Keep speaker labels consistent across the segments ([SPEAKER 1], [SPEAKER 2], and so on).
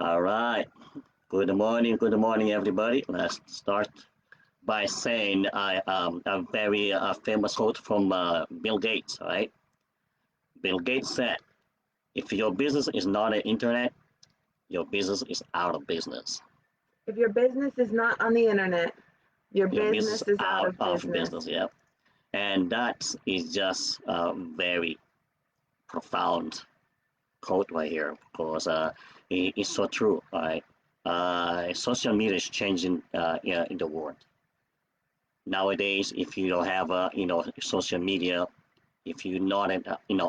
[SPEAKER 1] All right. Good morning, everybody. Let's start by saying I a very famous quote from Bill Gates. All right. Bill Gates said, "If your business is not an internet, your business is out of business.
[SPEAKER 2] If your business is not on the internet, your
[SPEAKER 1] Your business
[SPEAKER 2] business is out
[SPEAKER 1] out
[SPEAKER 2] of
[SPEAKER 1] of
[SPEAKER 2] business.
[SPEAKER 1] business." Yeah. And that is just a very profound quote right here because it's so true. All right. Social media is changing yeah, in the world nowadays. If you don't have social media, if you're not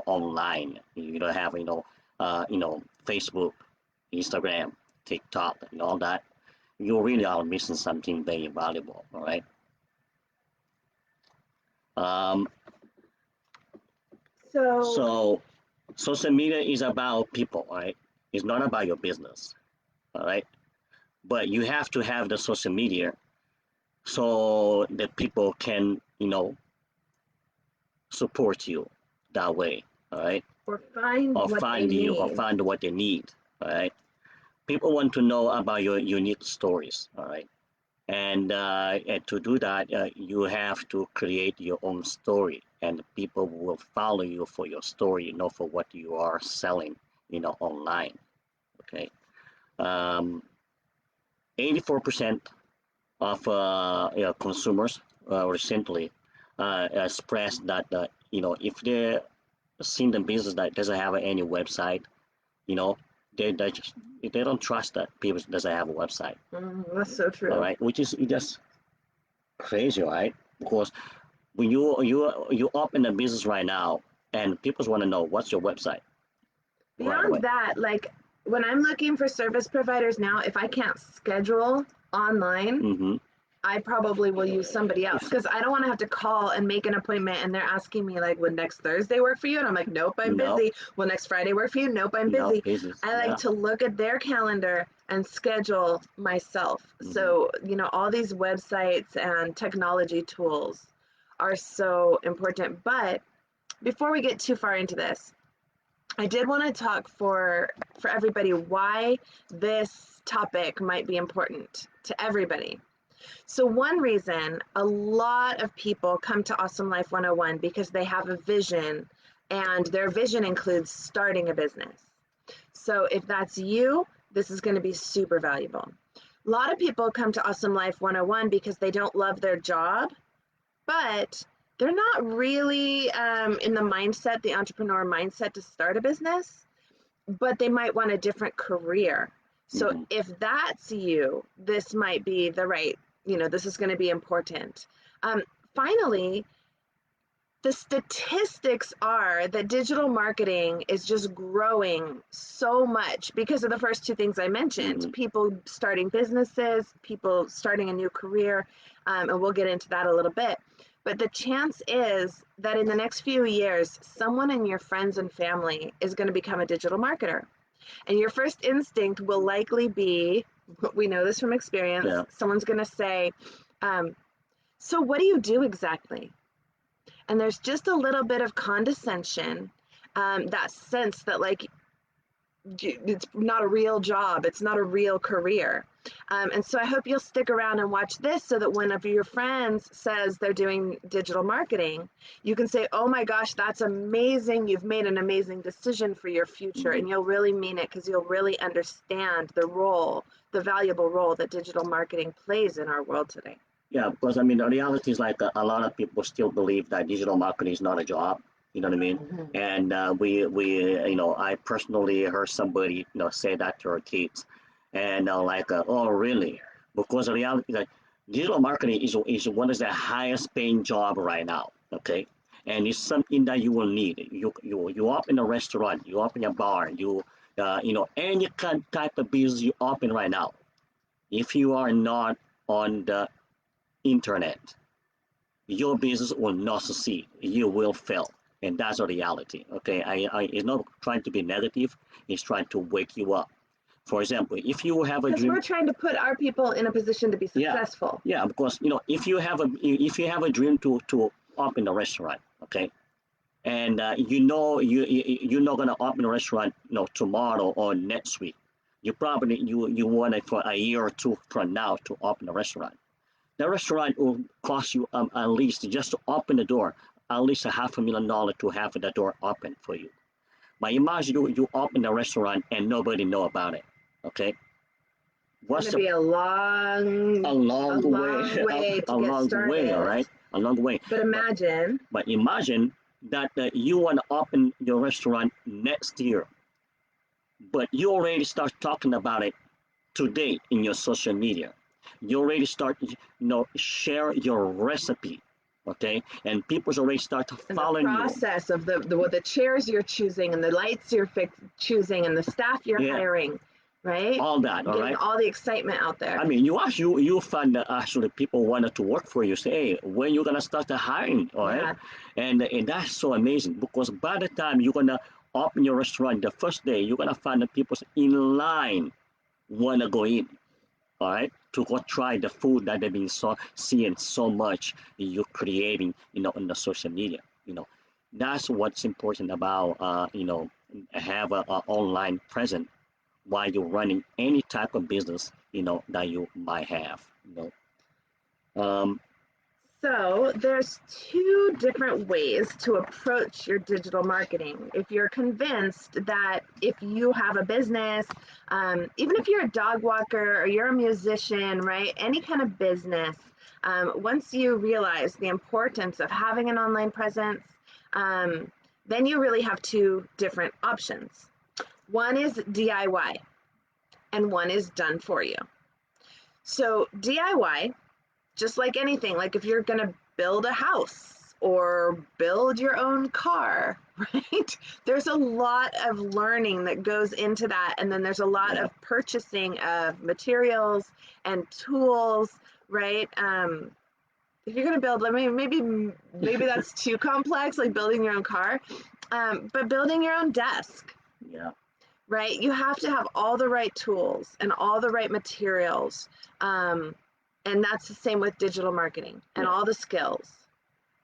[SPEAKER 1] online, you don't have Facebook, Instagram, TikTok, and all that, you really are missing something very valuable. All right. um,
[SPEAKER 2] So,
[SPEAKER 1] so social media is about people. All right. It's not about your business. All right. But you have to have the social media so that people can support you that way. All right.
[SPEAKER 2] or find
[SPEAKER 1] Or
[SPEAKER 2] what they
[SPEAKER 1] find you or
[SPEAKER 2] need.
[SPEAKER 1] find what they need. All right. People want to know about your unique stories. All right. And to do that, you have to create your own story, and people will follow you for your story, not for what you are selling, online. Okay. Um, 84% of consumers recently expressed that if they seen the business that doesn't have any website, you know, they don't trust that people doesn't have a website.
[SPEAKER 2] That's so
[SPEAKER 1] All
[SPEAKER 2] true.
[SPEAKER 1] right, which is just crazy, right? Because when you open a business right now, and people want to know what's your website right
[SPEAKER 2] Beyond
[SPEAKER 1] away.
[SPEAKER 2] that, like when I'm looking for service providers now, if I can't schedule online,
[SPEAKER 1] Mm-hmm.
[SPEAKER 2] I probably will use somebody else
[SPEAKER 1] It's
[SPEAKER 2] because I don't want to have to call and make an appointment and they're asking me like, would next Thursday work for you? And I'm like, nope, I'm
[SPEAKER 1] no,
[SPEAKER 2] busy. Will next Friday work for you? Nope, I'm
[SPEAKER 1] no
[SPEAKER 2] busy.
[SPEAKER 1] business.
[SPEAKER 2] I like
[SPEAKER 1] Yeah.
[SPEAKER 2] to look at their calendar and schedule myself.
[SPEAKER 1] Mm-hmm.
[SPEAKER 2] So, all these websites and technology tools are so important. But before we get too far into this, I did want to talk for everybody why this topic might be important to everybody. So, one reason a lot of people come to Awesome Life 101 because they have a vision, and their vision includes starting a business. So, if that's you, this is going to be super valuable. A lot of people come to Awesome Life 101 because they don't love their job, but they're not really in the mindset, the entrepreneur mindset to start a business, but they might want a different career. So
[SPEAKER 1] Mm-hmm.
[SPEAKER 2] if that's you, this might be the right, this is going to be important. Um, Finally, the statistics are that digital marketing is just growing so much because of the first two things I mentioned:
[SPEAKER 1] Mm-hmm.
[SPEAKER 2] people starting businesses, people starting a new career, and we'll get into that a little bit. But the chance is that in the next few years, someone in your friends and family is going to become a digital marketer. And your first instinct will likely be, we know this from experience,
[SPEAKER 1] Yeah.
[SPEAKER 2] someone's going to say, um, so what do you do exactly? And there's just a little bit of condescension, that sense that like it's not a real job, it's not a real career. And so I hope you'll stick around and watch this so that whenever your friends says they're doing digital marketing, you can say, oh my gosh, that's amazing, you've made an amazing decision for your future.
[SPEAKER 1] Mm-hmm.
[SPEAKER 2] And you'll really mean it because you'll really understand the role, the valuable role that digital marketing plays in our world today.
[SPEAKER 1] Yeah, because I mean, the reality is like a lot of people still believe that digital marketing is not a job. You know what I mean?
[SPEAKER 2] Mhm.
[SPEAKER 1] And I personally heard somebody, say that to our kids, and oh, really? Because the reality is that digital marketing is one of the highest paying job right now. Okay, and it's something that you will need. You open a restaurant, you open a bar, any kind type of business you open right now. If you are not on the internet, your business will not succeed. You will fail. And that's a reality. Okay. It's not trying to be negative, it's trying to wake you up. For example, if you have a
[SPEAKER 2] Because
[SPEAKER 1] dream,
[SPEAKER 2] we're trying to put our people in a position to be
[SPEAKER 1] yeah,
[SPEAKER 2] successful.
[SPEAKER 1] yeah, because if you have a dream to open a restaurant, okay, and you're not gonna open a restaurant tomorrow or next week. You want it for a year or two from now to open a restaurant. The restaurant will cost you at least just to open the door, at least a $500,000 to have the door open for you. But imagine you open a restaurant and nobody know about it. Okay,
[SPEAKER 2] It's
[SPEAKER 1] what's
[SPEAKER 2] going to
[SPEAKER 1] the
[SPEAKER 2] be
[SPEAKER 1] a
[SPEAKER 2] a
[SPEAKER 1] long way,
[SPEAKER 2] long way
[SPEAKER 1] a
[SPEAKER 2] to get
[SPEAKER 1] long way, all
[SPEAKER 2] started.
[SPEAKER 1] right, a long way.
[SPEAKER 2] But
[SPEAKER 1] But
[SPEAKER 2] imagine,
[SPEAKER 1] but imagine that you want to open your restaurant next year, but you already start talking about it today in your social media. You already start, share your recipe, okay, and people already start
[SPEAKER 2] and the
[SPEAKER 1] following you.
[SPEAKER 2] process of the chairs you're choosing and the lights you're choosing and the staff you're
[SPEAKER 1] Yeah,
[SPEAKER 2] hiring, right?
[SPEAKER 1] all that, all
[SPEAKER 2] Getting
[SPEAKER 1] right.
[SPEAKER 2] all the excitement out there.
[SPEAKER 1] I mean, you find that actually people wanted to work for you. Say, hey, when you gonna start the hiring, all right?
[SPEAKER 2] Yeah.
[SPEAKER 1] And that's so amazing because by the time you're gonna open your restaurant the first day, you're gonna find the people in line wanna go in, all right, to go try the food that they've been seeing so much you're creating, on the social media. That's what's important about have a online presence while you're running any type of business that you might have. Um,
[SPEAKER 2] So there's two different ways to approach your digital marketing. If you're convinced that if you have a business, even if you're a dog walker or you're a musician, right, any kind of business, once you realize the importance of having an online presence, then you really have two different options. One is DIY and one is done for you. So DIY, just like anything, like if you're going to build a house or build your own car, right? There's a lot of learning that goes into that. And then there's a lot
[SPEAKER 1] yeah,
[SPEAKER 2] of purchasing of materials and tools, right? If you're going to build, maybe that's too complex, like building your own car, but building your own desk,
[SPEAKER 1] yeah,
[SPEAKER 2] right? You have to have all the right tools and all the right materials. And that's the same with digital marketing and
[SPEAKER 1] yeah,
[SPEAKER 2] all the skills,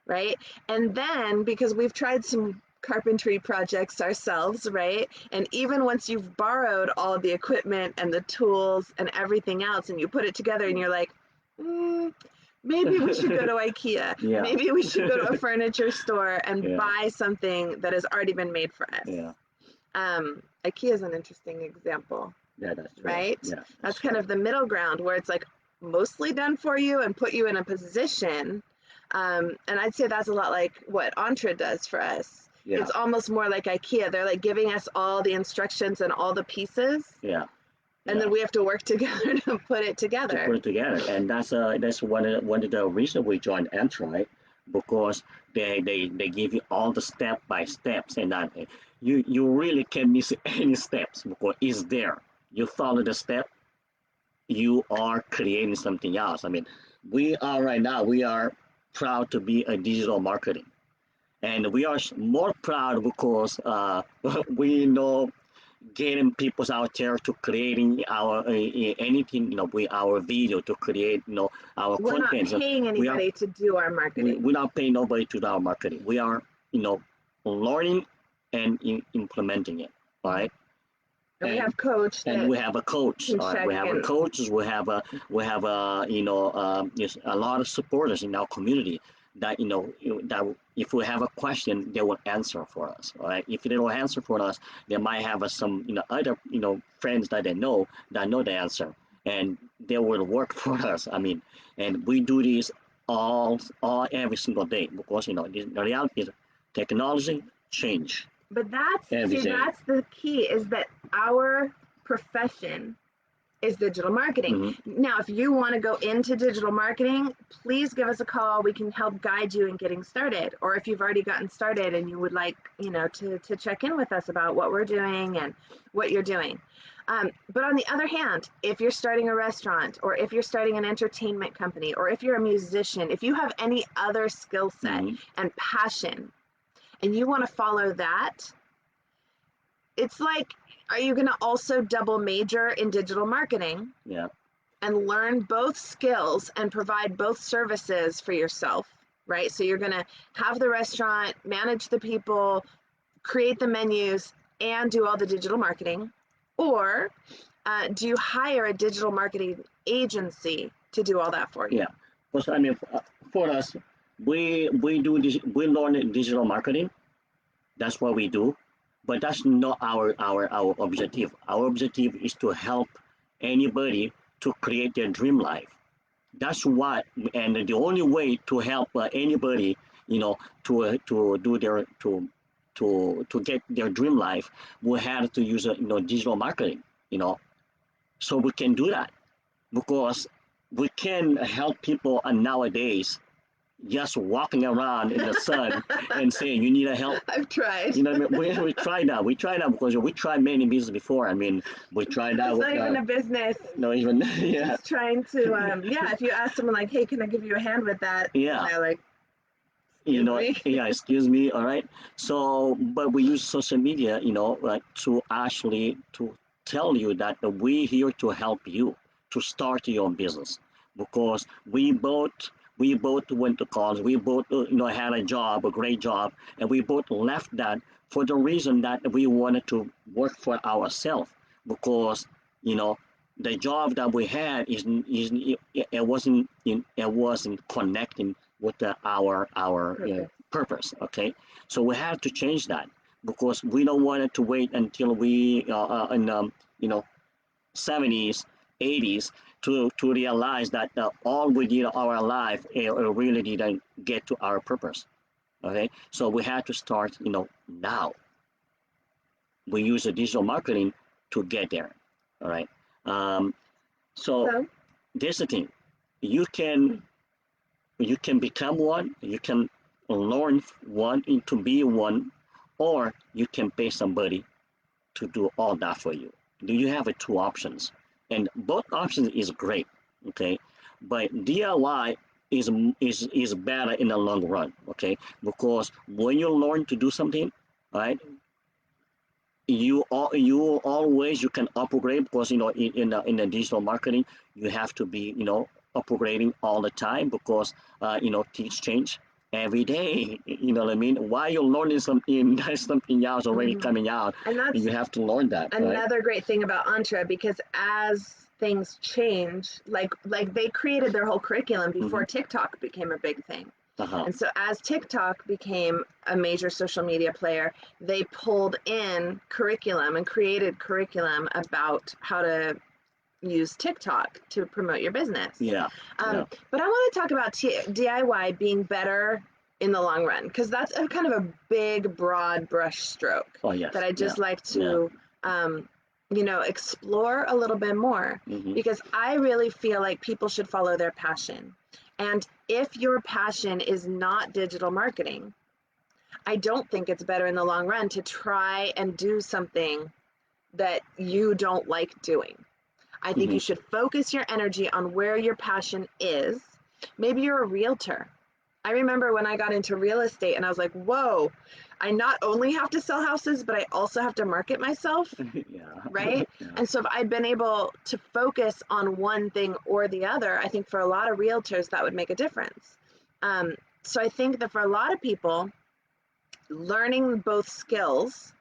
[SPEAKER 2] right? And then because we've tried some carpentry projects ourselves, right? And even once you've borrowed all of the equipment and the tools and everything else and you put it together and you're like, maybe we should go to IKEA.
[SPEAKER 1] yeah,
[SPEAKER 2] Maybe we should go to a furniture store and
[SPEAKER 1] yeah,
[SPEAKER 2] buy something that has already been made for us.
[SPEAKER 1] yeah,
[SPEAKER 2] IKEA is an interesting example,
[SPEAKER 1] yeah. That's true.
[SPEAKER 2] right?
[SPEAKER 1] Yeah,
[SPEAKER 2] That's
[SPEAKER 1] that's
[SPEAKER 2] kind
[SPEAKER 1] true.
[SPEAKER 2] of the middle ground where it's like mostly done for you and put you in a position. And I'd say that's a lot like what Entra does for us.
[SPEAKER 1] Yeah,
[SPEAKER 2] It's almost more like IKEA. They're like giving us all the instructions and all the pieces,
[SPEAKER 1] yeah,
[SPEAKER 2] and
[SPEAKER 1] yeah.
[SPEAKER 2] then we have to work together to put it
[SPEAKER 1] To put
[SPEAKER 2] together.
[SPEAKER 1] it together, and that's one of the reasons we joined Android, because they give you all the step by steps, and that you really can't miss any steps because it's there. You follow the step, you are creating something else. I mean, we are right now, we are proud to be a digital marketing. And we are more proud because we know getting people out there to creating our anything, with our video to create, our
[SPEAKER 2] We're not
[SPEAKER 1] content. So
[SPEAKER 2] paying
[SPEAKER 1] we are
[SPEAKER 2] anybody to do our marketing.
[SPEAKER 1] we're not paying nobody to do our marketing. We are, learning and implementing it. All right.
[SPEAKER 2] And we
[SPEAKER 1] And
[SPEAKER 2] have coach
[SPEAKER 1] and
[SPEAKER 2] that
[SPEAKER 1] we have a coach.
[SPEAKER 2] can
[SPEAKER 1] All right, we
[SPEAKER 2] check
[SPEAKER 1] have a
[SPEAKER 2] and
[SPEAKER 1] coach. We have yes, a lot of supporters in our community that that if we have a question, they will answer for us. All right, if they don't answer for us, they might have some other friends that they know the answer, and they will work for us. I mean, and we do this all every single day because the reality is technology change
[SPEAKER 2] but that's
[SPEAKER 1] every
[SPEAKER 2] see
[SPEAKER 1] day.
[SPEAKER 2] that's the key is that our profession is digital marketing.
[SPEAKER 1] Hmm.
[SPEAKER 2] Now, if you want to go into digital marketing, please give us a call. We can help guide you in getting started. Or if you've already gotten started and you would like, to check in with us about what we're doing and what you're doing. But on the other hand, if you're starting a restaurant or if you're starting an entertainment company or if you're a musician, if you have any other skill set
[SPEAKER 1] Hmm.
[SPEAKER 2] and passion and you want to follow that, it's like, are you going to also double major in digital marketing
[SPEAKER 1] Yeah.
[SPEAKER 2] and learn both skills and provide both services for yourself, right? So you're going to have the restaurant, manage the people, create the menus, and do all the digital marketing. Or Do you hire a digital marketing agency to do all that for you?
[SPEAKER 1] Yeah, because I mean, for us, we learn digital marketing. That's what we do, but that's not our objective. Our objective is to help anybody to create their dream life. That's what, and the only way to help anybody, to do their to get their dream life, we have to use digital marketing. You know, so we can do that because we can help people nowadays just walking around in the sun and saying you need a help.
[SPEAKER 2] I've tried.
[SPEAKER 1] You know, what I mean? We tried that. We tried that because we tried many business before. I mean, we tried that
[SPEAKER 2] It's
[SPEAKER 1] with
[SPEAKER 2] not even a business.
[SPEAKER 1] no even yeah
[SPEAKER 2] Just trying to, yeah, if you ask someone like, hey, can I give you a hand with that? And
[SPEAKER 1] yeah
[SPEAKER 2] they're like,
[SPEAKER 1] you
[SPEAKER 2] excuse
[SPEAKER 1] know
[SPEAKER 2] me.
[SPEAKER 1] yeah excuse me, all right. So but we use social media, like to actually to tell you that we here to help you to start your own business because we both went to college, we both had a job, a great job, and we both left that for the reason that we wanted to work for ourselves because you know the job that we had is it wasn't connecting with our
[SPEAKER 2] Perfect.
[SPEAKER 1] purpose. Okay, so we have to change that because we don't want it to wait until we in you know 70s, 80s to realize that all we did our life really didn't get to our purpose. Okay, so we had to start now. We use the digital marketing to get there. All right. Um, so
[SPEAKER 2] So,
[SPEAKER 1] there's the thing. You can you can become one. You can learn one into be one, or you can pay somebody to do all that for you. Do you have two options? And both options is great, okay? But DIY is better in the long run, okay? Because when you learn to do something, right? You always you can upgrade because in the digital marketing you have to be upgrading all the time because things change every day. You know what I mean? While you're learning something, there's something else already
[SPEAKER 2] mhm.
[SPEAKER 1] coming out,
[SPEAKER 2] And
[SPEAKER 1] and
[SPEAKER 2] that's
[SPEAKER 1] you have to learn that, right?
[SPEAKER 2] another great thing about Entra because as things change, like they created their whole curriculum
[SPEAKER 1] Mm-hmm.
[SPEAKER 2] before TikTok became a big thing.
[SPEAKER 1] Uh-huh.
[SPEAKER 2] And so as TikTok became a major social media player, they pulled in curriculum and created curriculum about how to use TikTok to promote your business.
[SPEAKER 1] Yeah. Yeah.
[SPEAKER 2] But I want to talk about DIY being better in the long run because that's a kind of a big, broad brush stroke
[SPEAKER 1] Oh
[SPEAKER 2] that
[SPEAKER 1] yes.
[SPEAKER 2] I
[SPEAKER 1] Yeah.
[SPEAKER 2] just like
[SPEAKER 1] Yeah.
[SPEAKER 2] to, explore a little bit more
[SPEAKER 1] Mm-hmm.
[SPEAKER 2] because I really feel like people should follow their passion. And if your passion is not digital marketing, I don't think it's better in the long run to try and do something that you don't like doing. I think
[SPEAKER 1] Mm-hmm.
[SPEAKER 2] you should focus your energy on where your passion is. Maybe you're a realtor. I remember when I got into real estate and I was like, whoa, I not only have to sell houses, but I also have to market myself,
[SPEAKER 1] Yeah.
[SPEAKER 2] right?
[SPEAKER 1] Yeah.
[SPEAKER 2] And so if I'd been able to focus on one thing or the other, I think for a lot of realtors that would make a difference. So I think that for a lot of people, learning both skills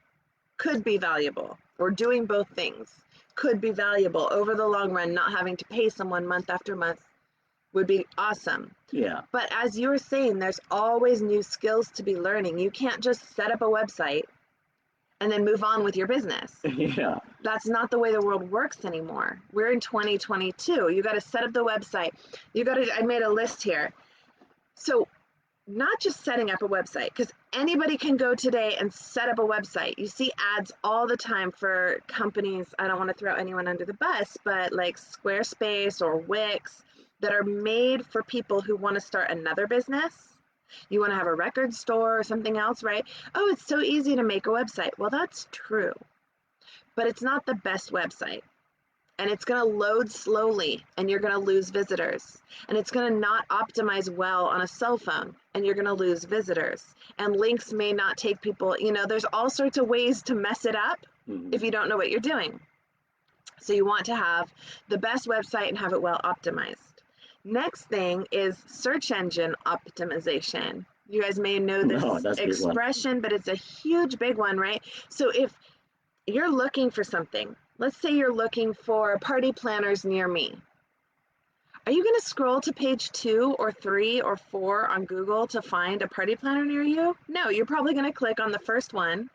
[SPEAKER 2] could be valuable, or doing both things could be valuable over the long run. Not having to pay someone month after month would be awesome.
[SPEAKER 1] Yeah.
[SPEAKER 2] But as you were saying, there's always new skills to be learning. You can't just set up a website and then move on with your business.
[SPEAKER 1] Yeah.
[SPEAKER 2] That's not the way the world works anymore. We're in 2022. You got to set up the website. I made a list here. So not just setting up a website, because anybody can go today and set up a website. You see ads all the time for companies. I don't want to throw anyone under the bus, but like Squarespace or Wix that are made for people who want to start another business. You want to have a record store or something else, right? Oh, it's so easy to make a website. Well, that's true, but it's not the best website, and it's going to load slowly and you're going to lose visitors, and it's going to not optimize well on a cell phone and you're going to lose visitors, and links may not take people. There's all sorts of ways to mess it up
[SPEAKER 1] Mm-hmm.
[SPEAKER 2] if you don't know what you're doing. So you want to have the best website and have it well optimized. Next thing is search engine optimization. You guys may know
[SPEAKER 1] No,
[SPEAKER 2] this
[SPEAKER 1] that's a big one.
[SPEAKER 2] expression, but it's a huge big one, right? So if you're looking for something, let's say you're looking for party planners near me. Are you going to scroll to page 2 or 3 or 4 on Google to find a party planner near you? No, you're probably going to click on the first one.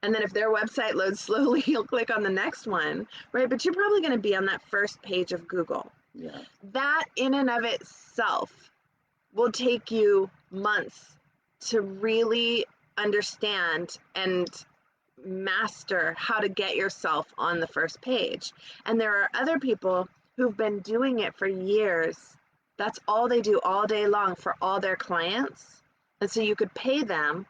[SPEAKER 2] And then if their website loads slowly, you'll click on the next one, right? But you're probably going to be on that first page of Google.
[SPEAKER 1] Yeah.
[SPEAKER 2] That in and of itself will take you months to really understand and master how to get yourself on the first page. And there are other people who've been doing it for years. That's all they do all day long for all their clients. And so you could pay them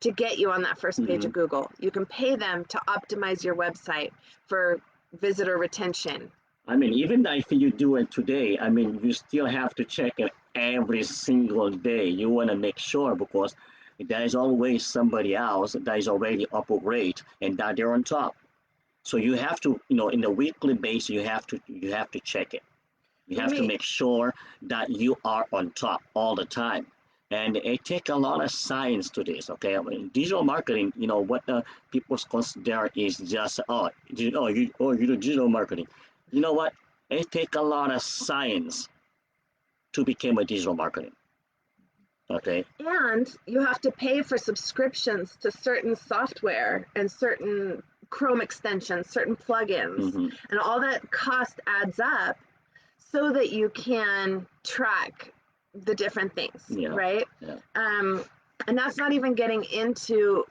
[SPEAKER 2] to get you on that first page of Google. You can pay them to optimize your website for visitor retention.
[SPEAKER 1] I mean, even if you do it today, I mean, you still have to check it every single day. You want to make sure because there is always somebody else that is already upgrade and that they're on top. So you have to, in the weekly basis, you have to check it. You
[SPEAKER 2] Let
[SPEAKER 1] have to
[SPEAKER 2] me
[SPEAKER 1] make sure that you are on top all the time. And it takes a lot of science to this, okay? I mean, digital marketing, what the people consider is just, you do digital marketing. You know what? It takes a lot of science to become a digital marketing, okay?
[SPEAKER 2] And you have to pay for subscriptions to certain software and certain Chrome extensions, certain plugins,
[SPEAKER 1] Mm-hmm.
[SPEAKER 2] and all that cost adds up so that you can track the different things,
[SPEAKER 1] Yeah,
[SPEAKER 2] right?
[SPEAKER 1] yeah,
[SPEAKER 2] And that's not even getting into,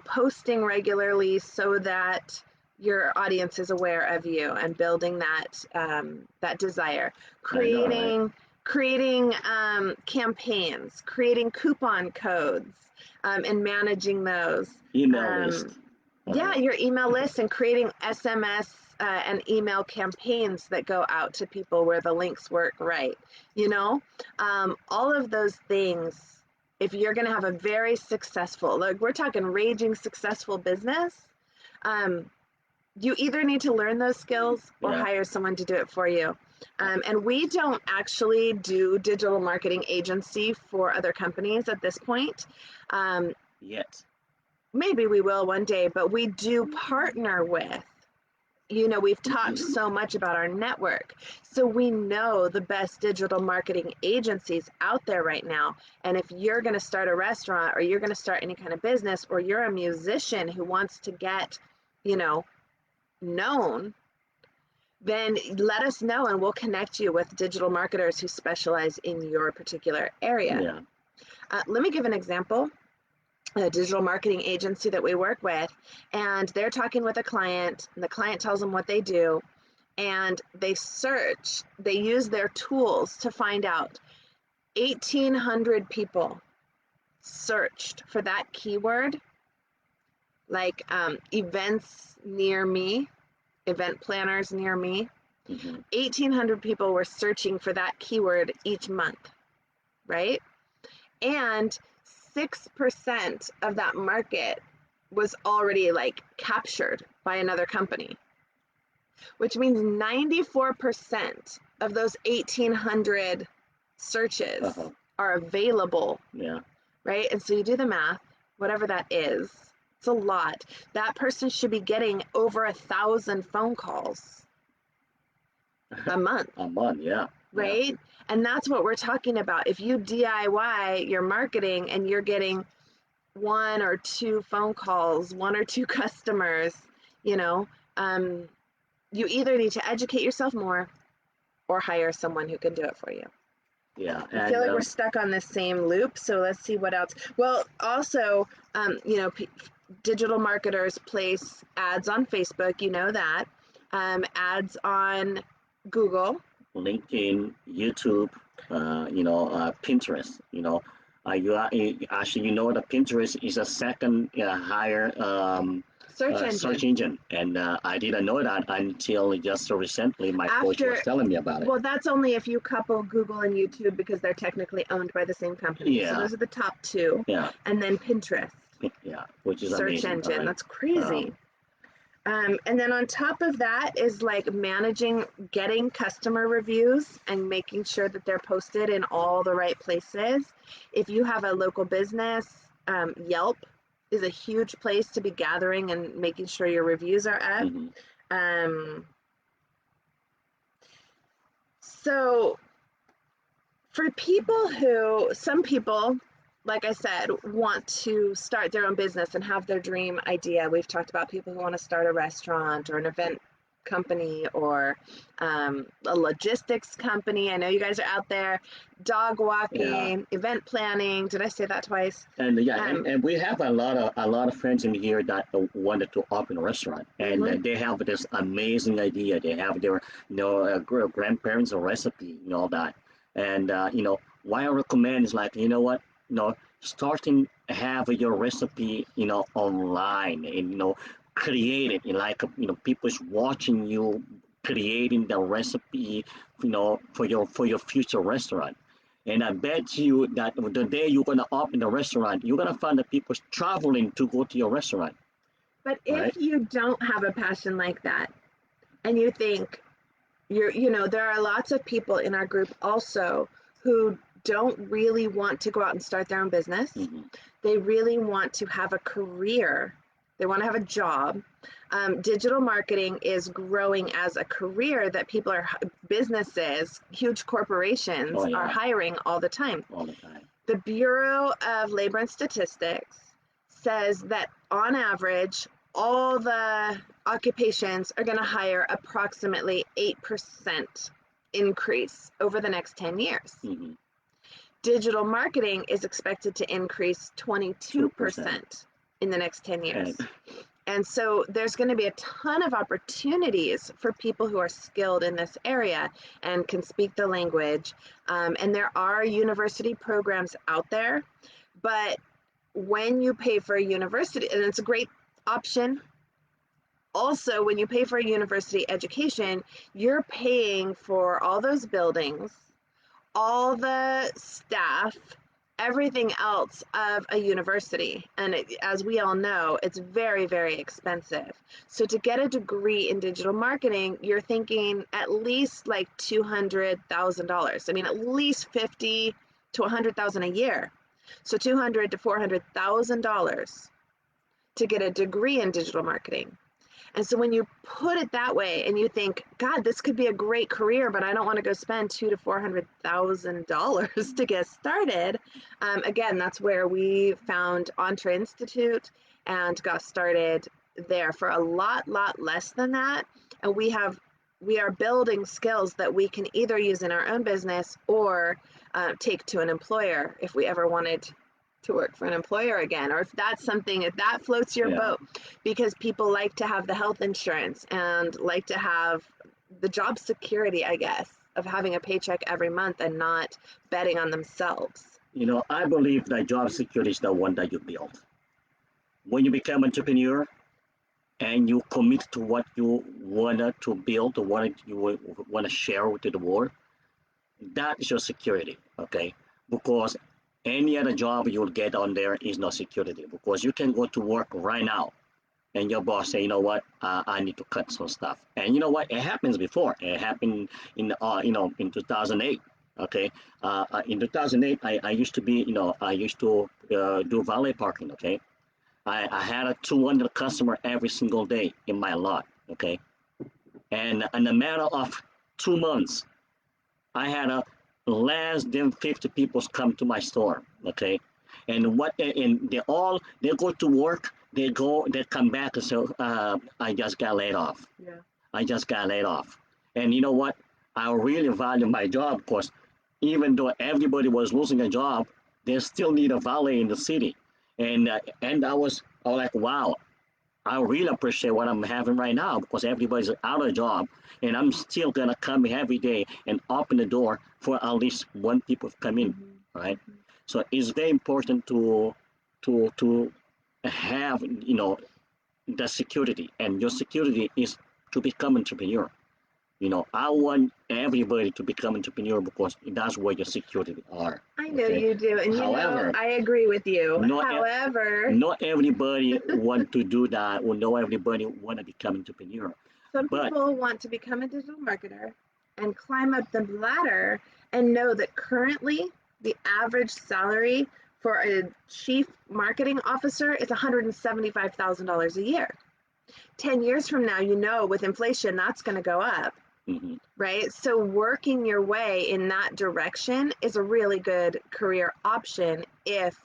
[SPEAKER 2] posting regularly so that your audience is aware of you and building that desire,
[SPEAKER 1] I know, right?
[SPEAKER 2] creating campaigns, creating coupon codes, and managing those.
[SPEAKER 1] Email
[SPEAKER 2] Um,
[SPEAKER 1] list.
[SPEAKER 2] yeah,
[SPEAKER 1] Uh-huh.
[SPEAKER 2] your email list and creating SMS and email campaigns that go out to people where the links work right. All of those things. If you're going to have a very successful, like we're talking raging successful business, um, you either need to learn those skills or
[SPEAKER 1] Yeah,
[SPEAKER 2] hire someone to do it for you. And we don't actually do digital marketing agency for other companies at this point. Um,
[SPEAKER 1] yet.
[SPEAKER 2] Maybe we will one day, but we do partner with. We've talked so much about our network. So we know the best digital marketing agencies out there right now. And if you're going to start a restaurant or you're going to start any kind of business or you're a musician who wants to get, known, then let us know and we'll connect you with digital marketers who specialize in your particular area.
[SPEAKER 1] Yeah.
[SPEAKER 2] Let me give an example. A digital marketing agency that we work with, and they're talking with a client, and the client tells them what they do, and they use their tools to find out 1,800 people searched for that keyword, like events near me, event planners near me.
[SPEAKER 1] Mm-hmm.
[SPEAKER 2] 1,800 people were searching for that keyword each month, right? And 6% of that market was already like captured by another company, which means 94% of those 1,800 searches
[SPEAKER 1] Uh-huh.
[SPEAKER 2] are available,
[SPEAKER 1] Yeah.
[SPEAKER 2] right? And so you do the math, whatever that is, it's a lot. That person should be getting over 1,000 phone calls a month,
[SPEAKER 1] A month, yeah. Yeah.
[SPEAKER 2] right? And that's what we're talking about. If you DIY your marketing and you're getting one or two phone calls, one or two customers, you know, um, you either need to educate yourself more or hire someone who can do it for you.
[SPEAKER 1] Yeah.
[SPEAKER 2] I feel
[SPEAKER 1] And
[SPEAKER 2] like we're stuck on this same loop. So let's see what else. Well, also, digital marketers place ads on Facebook, that, ads on Google.
[SPEAKER 1] LinkedIn, YouTube, Pinterest. Actually, that Pinterest is a second higher
[SPEAKER 2] Search
[SPEAKER 1] search
[SPEAKER 2] engine.
[SPEAKER 1] engine, and I didn't know that until just recently. My coach was
[SPEAKER 2] After,
[SPEAKER 1] telling me about it.
[SPEAKER 2] well, that's only if you couple Google and YouTube because they're technically owned by the same company. So
[SPEAKER 1] Yeah,
[SPEAKER 2] those are the top two.
[SPEAKER 1] yeah,
[SPEAKER 2] And then Pinterest,
[SPEAKER 1] yeah, which is
[SPEAKER 2] search
[SPEAKER 1] amazing. All
[SPEAKER 2] engine.
[SPEAKER 1] right.
[SPEAKER 2] That's crazy.
[SPEAKER 1] Um,
[SPEAKER 2] And then on top of that is like getting customer reviews and making sure that they're posted in all the right places. If you have a local business, Yelp is a huge place to be gathering and making sure your reviews are up.
[SPEAKER 1] mhm.
[SPEAKER 2] Um, so for people who, some people, like I said, want to start their own business and have their dream idea. We've talked about people who want to start a restaurant or an event company or a logistics company. I know you guys are out there, dog
[SPEAKER 1] Yeah.
[SPEAKER 2] walking, event planning. Did I say that twice?
[SPEAKER 1] And yeah,
[SPEAKER 2] Um,
[SPEAKER 1] and we have a lot of friends in here that wanted to open a restaurant, and
[SPEAKER 2] mhm.
[SPEAKER 1] they have this amazing idea. They have their grandparents' recipe, that, and why I recommend is like what starting have your recipe online and create it like people's watching you creating the recipe for your future restaurant. And I bet you that the day you're gonna open the restaurant, you're gonna find that people traveling to go to your restaurant,
[SPEAKER 2] But if
[SPEAKER 1] right?
[SPEAKER 2] you don't have a passion like that and you think there are lots of people in our group also who don't really want to go out and start their own business.
[SPEAKER 1] Hmm.
[SPEAKER 2] They really want to have a career. They want to have a job. Digital marketing is growing as a career that people are, businesses, huge
[SPEAKER 1] Oh
[SPEAKER 2] corporations are
[SPEAKER 1] yeah,
[SPEAKER 2] hiring all the time.
[SPEAKER 1] all the time.
[SPEAKER 2] The Bureau of Labor and Statistics says that on average, all the occupations are going to hire approximately 8% increase over the next 10 years.
[SPEAKER 1] Hmm.
[SPEAKER 2] Digital marketing is expected to increase
[SPEAKER 1] 2%,
[SPEAKER 2] 22% in the next 10
[SPEAKER 1] and
[SPEAKER 2] years. And so there's going to be a ton of opportunities for people who are skilled in this area and can speak the language. And there are university programs out there, but when you pay for a university, and it's a great option. Also, when you pay for a university education, you're paying for all those buildings, all the staff, everything else of a university. And as we all know, it's very, very expensive. So to get a degree in digital marketing, you're thinking at least like $200,000. I mean, at least 50 to 100,000 a year. So 200 to $400,000 to get a degree in digital marketing. And so when you put it that way and you think, God, this could be a great career, but I don't want to go spend $200,000 to $400,000 to get started. Again, that's where we found Entre Institute and got started there for a lot less than that. And we are building skills that we can either use in our own business or take to an employer if we ever wanted to work for an employer again, or if that's something, if that floats your
[SPEAKER 1] yeah,
[SPEAKER 2] boat, because people like to have the health insurance and like to have the job security, I guess, of having a paycheck every month and not betting on themselves.
[SPEAKER 1] I believe that job security is the one that you build when you become entrepreneur and you commit to what you wanted to build, or what you want to share with the world. That is your security, okay? Because any other job you'll get on there is no security, because you can go to work right now and your boss say, you know what, I need to cut some stuff. And you know what, it happens before. It happened in 2008. Okay, in 2008, I used to be, I used to do valet parking. Okay, I had a 200 customer every single day in my lot. Okay, and in a matter of 2 months, I had a less than 50 people come to my store. Okay, and they go to work, they come back and say, I just got laid off.
[SPEAKER 2] Yeah.
[SPEAKER 1] I just got laid off. And you know what? I really value my job, because even though everybody was losing a job, they still need a valet in the city. And I was like, wow, I really appreciate what I'm having right now, because everybody's out of job, and I'm still gonna come every day and open the door for at least one people to come in,
[SPEAKER 2] Mhm,
[SPEAKER 1] right?
[SPEAKER 2] mhm.
[SPEAKER 1] So it's very important to have the security, and your security is to become entrepreneur. I want everybody to become entrepreneur, because that's where your security are.
[SPEAKER 2] I know
[SPEAKER 1] Okay.
[SPEAKER 2] you do, and
[SPEAKER 1] However,
[SPEAKER 2] I agree with you.
[SPEAKER 1] not
[SPEAKER 2] However,
[SPEAKER 1] not everybody want to do that, or not everybody want to become entrepreneur.
[SPEAKER 2] some
[SPEAKER 1] But
[SPEAKER 2] people want to become a digital marketer and climb up the ladder and know that currently the average salary for a chief marketing officer is $175,000 a year. 10 years from now, with inflation, that's going to go up,
[SPEAKER 1] Hmm.
[SPEAKER 2] right? So working your way in that direction is a really good career option if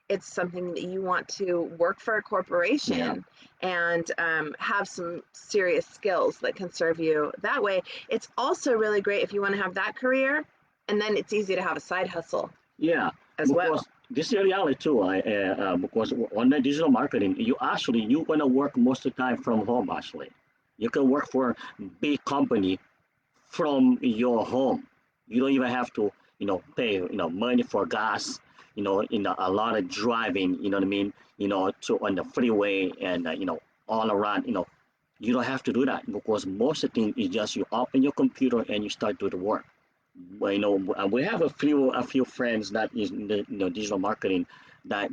[SPEAKER 2] it's something that you want to work for a
[SPEAKER 1] Yeah.
[SPEAKER 2] corporation and have some serious skills that can serve you that way. It's also really great if you want to have that career, and then it's easy to have a side hustle
[SPEAKER 1] Yeah,
[SPEAKER 2] as well.
[SPEAKER 1] because this is reality too. Because on the digital marketing, you're gonna work most of the time from home. Actually, you can work for big company from your home. You don't even have to, pay, money for gas. A lot of driving. You know what I mean? To on the freeway and all around. You don't have to do that because most of the thing is just you open your computer and you start doing the work. Well, we have a few friends that is in the digital marketing that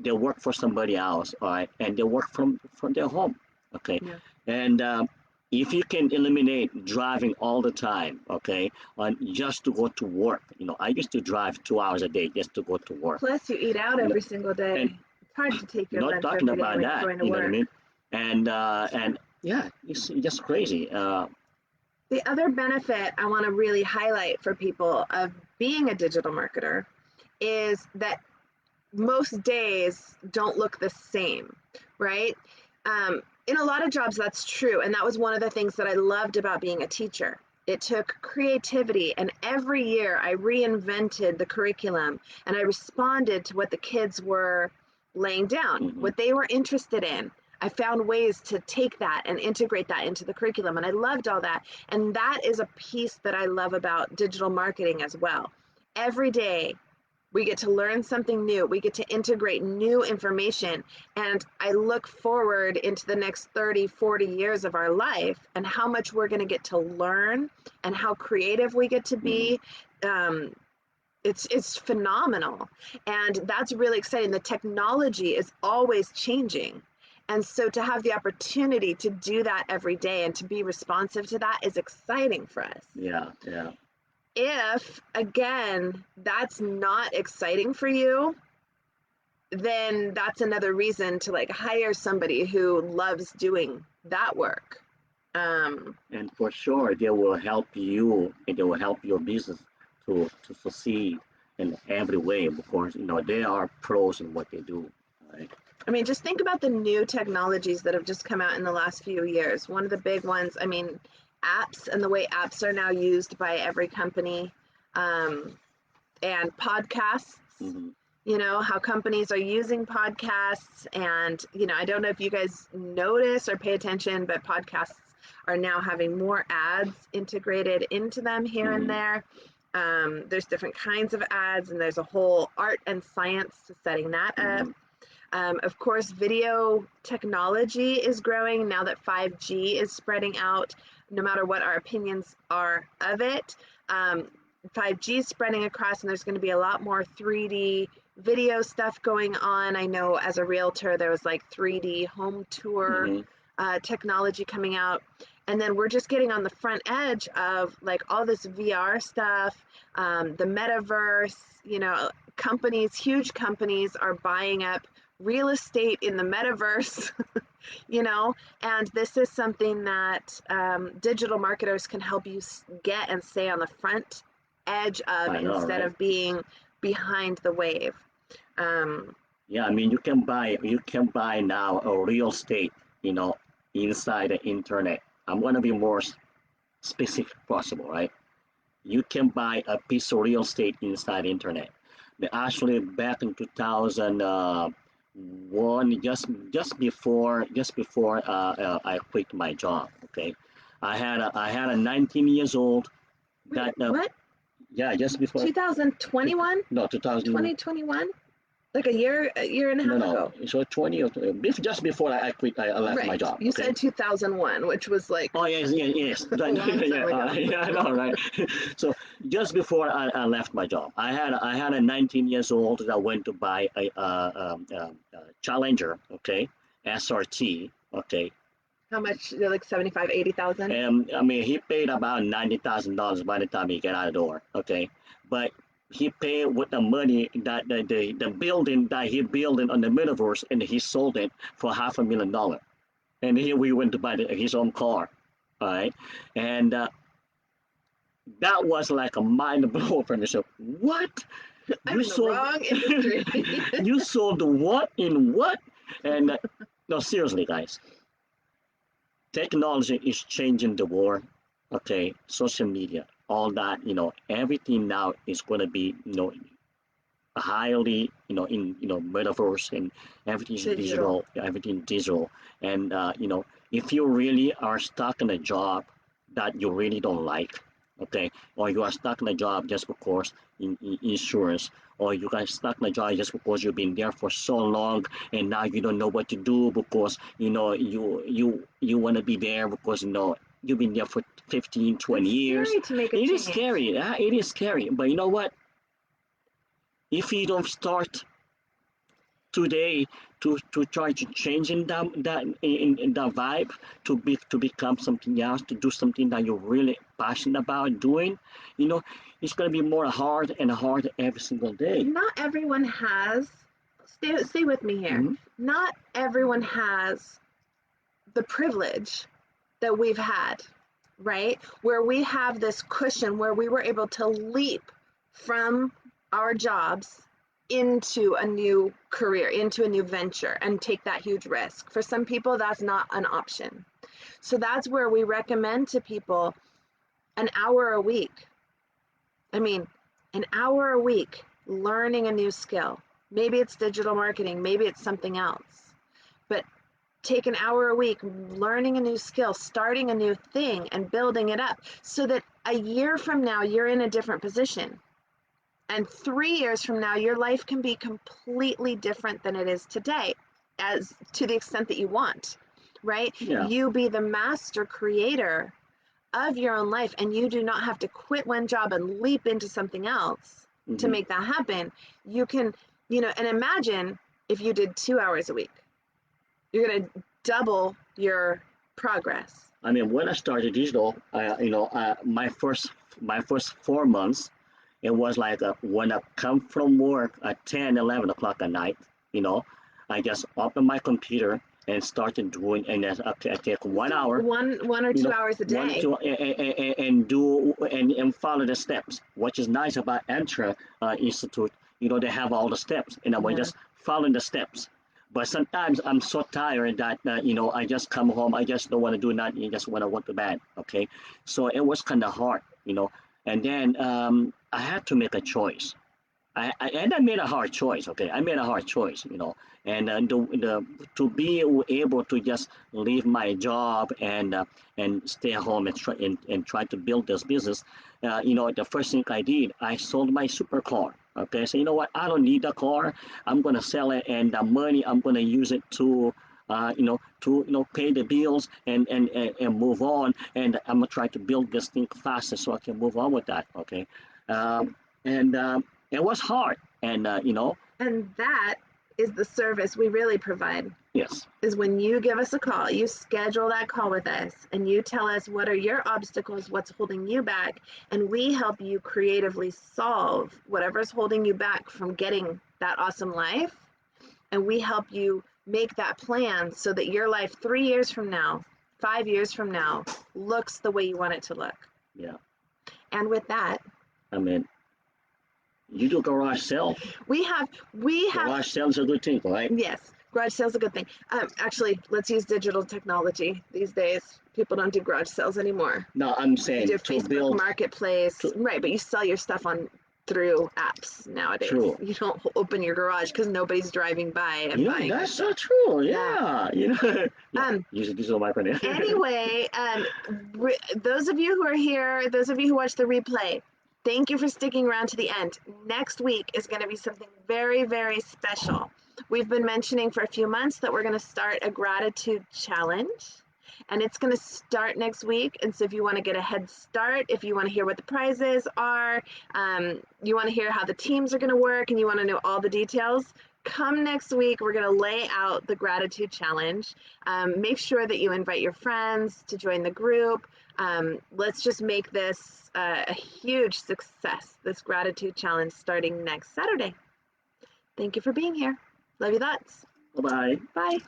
[SPEAKER 1] they work for somebody else, all right, and they work from their home, okay,
[SPEAKER 2] Yeah.
[SPEAKER 1] and if you can eliminate driving all the time, okay, on just to go to work, I used to drive 2 hours a day just to go to work,
[SPEAKER 2] Plus, you eat out
[SPEAKER 1] you know,
[SPEAKER 2] every single
[SPEAKER 1] and
[SPEAKER 2] day. It's hard to take your
[SPEAKER 1] not
[SPEAKER 2] lunch
[SPEAKER 1] talking
[SPEAKER 2] every day
[SPEAKER 1] about
[SPEAKER 2] when you're
[SPEAKER 1] that,
[SPEAKER 2] going to
[SPEAKER 1] you know what I
[SPEAKER 2] work.
[SPEAKER 1] mean, and yeah, it's just crazy.
[SPEAKER 2] The other benefit I want to really highlight for people of being a digital marketer is that most days don't look the same, right? In a lot of jobs, that's true. And that was one of the things that I loved about being a teacher. It took creativity, and every year I reinvented the curriculum and I responded to what the kids were laying down,
[SPEAKER 1] Hmm.
[SPEAKER 2] what they were interested in. I found ways to take that and integrate that into the curriculum, and I loved all that. And that is a piece that I love about digital marketing as well. Every day, we get to learn something new. We get to integrate new information. And I look forward into the next 30, 40 years of our life and how much we're going to get to learn and how creative we get to
[SPEAKER 1] Hmm.
[SPEAKER 2] be. Um, it's phenomenal. And that's really exciting. The technology is always changing. And so to have the opportunity to do that every day and to be responsive to that is exciting for us.
[SPEAKER 1] Yeah, yeah.
[SPEAKER 2] If, again, that's not exciting for you, then that's another reason to like hire somebody who loves doing that work. Um,
[SPEAKER 1] And for sure, they will help you and they will help your business to succeed in every way because they are pros in what they do. Right?
[SPEAKER 2] I mean, just think about the new technologies that have just come out in the last few years. One of the big ones, I mean, apps and the way apps are now used by every company, um, and podcasts.
[SPEAKER 1] Hmm.
[SPEAKER 2] How companies are using podcasts. And, I don't know if you guys notice or pay attention, but podcasts are now having more ads integrated into them here and
[SPEAKER 1] Hmm.
[SPEAKER 2] there. There's different kinds of ads, and there's a whole art and science to setting that up.
[SPEAKER 1] Hmm.
[SPEAKER 2] Of course, video technology is growing now that 5G is spreading out, no matter what our opinions are of it. Um, 5G is spreading across, and there's going to be a lot more 3D video stuff going on. I know as a realtor, there was like 3D home tour
[SPEAKER 1] Hmm.
[SPEAKER 2] technology coming out. And then we're just getting on the front edge of like all this VR stuff, the metaverse, huge companies are buying up real estate in the metaverse, you know, and this is something that digital marketers can help you get and stay on the front edge of
[SPEAKER 1] I know,
[SPEAKER 2] instead
[SPEAKER 1] right?
[SPEAKER 2] of being behind the wave. Um,
[SPEAKER 1] Yeah, I mean you can buy now a real estate, you know, inside the internet. I'm gonna be more specific possible, right? You can buy a piece of real estate inside the internet. Actually, back in 2001, just before I quit my job. Okay, I had a 19 years old
[SPEAKER 2] wait,
[SPEAKER 1] that
[SPEAKER 2] what?
[SPEAKER 1] yeah, just before
[SPEAKER 2] 2021?
[SPEAKER 1] no 2000.
[SPEAKER 2] 2021? Like a year and a
[SPEAKER 1] No,
[SPEAKER 2] half
[SPEAKER 1] no.
[SPEAKER 2] ago.
[SPEAKER 1] So 20 or just before I quit, I left my
[SPEAKER 2] Right.
[SPEAKER 1] job.
[SPEAKER 2] You
[SPEAKER 1] Okay.
[SPEAKER 2] said 2001, which was like
[SPEAKER 1] Oh yes, yes, yes.
[SPEAKER 2] a long
[SPEAKER 1] Yeah,
[SPEAKER 2] time ago.
[SPEAKER 1] yeah, I know, right? So just before I left my job, I had a 19 years old that went to buy a Challenger, okay, SRT, okay,
[SPEAKER 2] How much? Like 75, 80,000?
[SPEAKER 1] and I mean he paid about $90,000 by the time he get out the door, okay, but he paid with the money that the building that he built on the metaverse and he sold it for $500,000. and here we went to buy his own car, all right, and that was like a mind blow for me. So what?
[SPEAKER 2] I'm
[SPEAKER 1] You
[SPEAKER 2] in the
[SPEAKER 1] sold
[SPEAKER 2] wrong industry.
[SPEAKER 1] you sold what in what? And no, seriously, guys, technology is changing the world. Okay, social media, all that, everything now is going to be, highly, in, metaverse, and everything is
[SPEAKER 2] Digital.
[SPEAKER 1] digital, everything digital. And, if you really are stuck in a job that you really don't like, okay, or you are stuck in a job just because in insurance, or you got stuck in a job just because you've been there for so long and now you don't know what to do because, you want to be there because, you've been there for 15, 20
[SPEAKER 2] It's
[SPEAKER 1] years.
[SPEAKER 2] scary to make a
[SPEAKER 1] It is
[SPEAKER 2] change.
[SPEAKER 1] scary. Yeah, it is scary. But you know what? If you don't start today to try to change in that vibe, to become something else, to do something that you're really passionate about doing, you know it's going to be more hard and hard every single day.
[SPEAKER 2] Not everyone has, stay with me here.
[SPEAKER 1] Hmm.
[SPEAKER 2] Not everyone has the privilege that we've had, right? Where we have this cushion where we were able to leap from our jobs into a new career, into a new venture, and take that huge risk. For some people, that's not an option. So that's where we recommend to people an hour a week. I mean, an hour a week learning a new skill. Maybe it's digital marketing, maybe it's something else. But take an hour a week learning a new skill, starting a new thing, and building it up so that a year from now you're in a different position. And 3 years from now, your life can be completely different than it is today, as to the extent that you want, right?
[SPEAKER 1] Yeah.
[SPEAKER 2] You be the master creator of your own life, and you do not have to quit one job and leap into something else to
[SPEAKER 1] Hmm.
[SPEAKER 2] make that happen. You can, and imagine if you did 2 hours a week, you're going to double your progress.
[SPEAKER 1] I mean, when I started digital, my first 4 months, it was like when I come from work at 10, 11 o'clock at night, you know, I just open my computer and started doing, and then I take 1 hour,
[SPEAKER 2] One or
[SPEAKER 1] you
[SPEAKER 2] two
[SPEAKER 1] know,
[SPEAKER 2] hours a
[SPEAKER 1] one,
[SPEAKER 2] day.
[SPEAKER 1] two, and do and follow the steps. What is nice about Entra Institute, they have all the steps, and I was
[SPEAKER 2] Yeah.
[SPEAKER 1] just following the steps. But sometimes I'm so tired that I just come home. I just don't want to do nothing. I just want to go to bed. Okay, so it was kind of hard, and then I had to make a choice. And I made a hard choice. Okay, I made a hard choice. And to be able to just leave my job and stay home and try to build this business. The first thing I did, I sold my supercar. Okay, so you know what? I don't need the car. I'm gonna sell it, and the money I'm gonna use it to pay the bills and move on. And I'm gonna try to build this thing faster so I can move on with that. Okay, and it was hard, and
[SPEAKER 2] And that is the service we really provide.
[SPEAKER 1] yes.
[SPEAKER 2] Is when you give us a call, you schedule that call with us, and you tell us what are your obstacles, what's holding you back, and we help you creatively solve whatever's holding you back from getting that awesome life. And we help you make that plan so that your life 3 years from now, 5 years from now, looks the way you want it to look.
[SPEAKER 1] Yeah,
[SPEAKER 2] And with that,
[SPEAKER 1] I mean, you do garage sale.
[SPEAKER 2] we have we have
[SPEAKER 1] Garage sale is a good thing, right?
[SPEAKER 2] yes, garage sales a good thing. Actually, let's use digital technology these days. People don't do garage sales anymore.
[SPEAKER 1] No, I'm
[SPEAKER 2] You do
[SPEAKER 1] saying to
[SPEAKER 2] Facebook
[SPEAKER 1] build.
[SPEAKER 2] Marketplace,
[SPEAKER 1] To
[SPEAKER 2] right? But you sell your stuff on through apps nowadays.
[SPEAKER 1] true.
[SPEAKER 2] You don't open your garage because nobody's driving by and buying your
[SPEAKER 1] That's so
[SPEAKER 2] stuff.
[SPEAKER 1] true.
[SPEAKER 2] Yeah.
[SPEAKER 1] Yeah, yeah.
[SPEAKER 2] Um.
[SPEAKER 1] Use a digital microphone.
[SPEAKER 2] Anyway, those of you who are here, those of you who watch the replay, thank you for sticking around to the end. Next week is going to be something very, very special. We've been mentioning for a few months that we're going to start a gratitude challenge, and it's going to start next week. And so if you want to get a head start, if you want to hear what the prizes are, you want to hear how the teams are going to work, and you want to know all the details, come next week. We're going to lay out the gratitude challenge. Make sure that you invite your friends to join the group. Let's just make this a huge success, this gratitude challenge starting next Saturday. Thank you for being here. Love you lots.
[SPEAKER 1] Bye bye.
[SPEAKER 2] Bye.